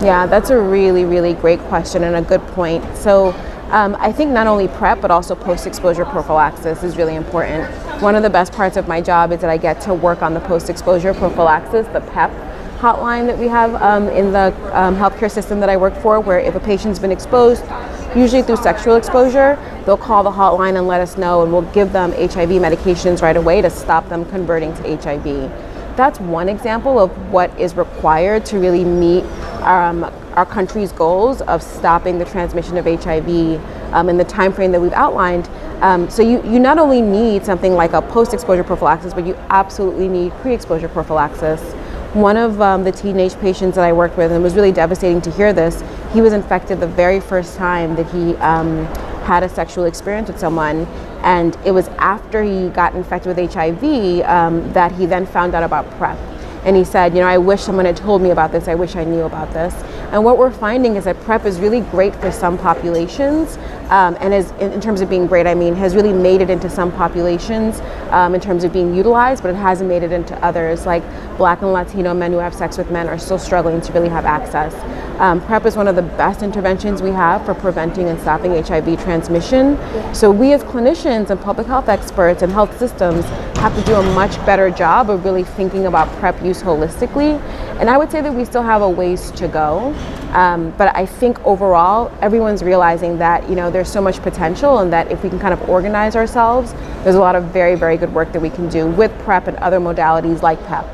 Yeah, that's a really, really great question and a good point. So I think not only PrEP, but also post-exposure prophylaxis is really important. One of the best parts of my job is that I get to work on the post-exposure prophylaxis, the PEP hotline that we have in the healthcare system that I work for, where if a patient's been exposed, usually through sexual exposure, they'll call the hotline and let us know, and we'll give them HIV medications right away to stop them converting to HIV. That's one example of what is required to really meet our country's goals of stopping the transmission of HIV in the time frame that we've outlined. So you not only need something like a post-exposure prophylaxis, but you absolutely need pre-exposure prophylaxis. One of the teenage patients that I worked with, and it was really devastating to hear this, he was infected the very first time that he had a sexual experience with someone, and it was after he got infected with HIV that he then found out about PrEP. And he said, you know, I wish someone had told me about this. I wish I knew about this. And what we're finding is that PrEP is really great for some populations, and is, in terms of being great, I mean, has really made it into some populations in terms of being utilized, but it hasn't made it into others. Like Black and Latino men who have sex with men are still struggling to really have access. PrEP is one of the best interventions we have for preventing and stopping HIV transmission. So we as clinicians and public health experts and health systems have to do a much better job of really thinking about PrEP use holistically. And I would say that we still have a ways to go. But I think overall, everyone's realizing that, you know, there's so much potential, and that if we can kind of organize ourselves, there's a lot of very, very good work that we can do with PrEP and other modalities like PEP.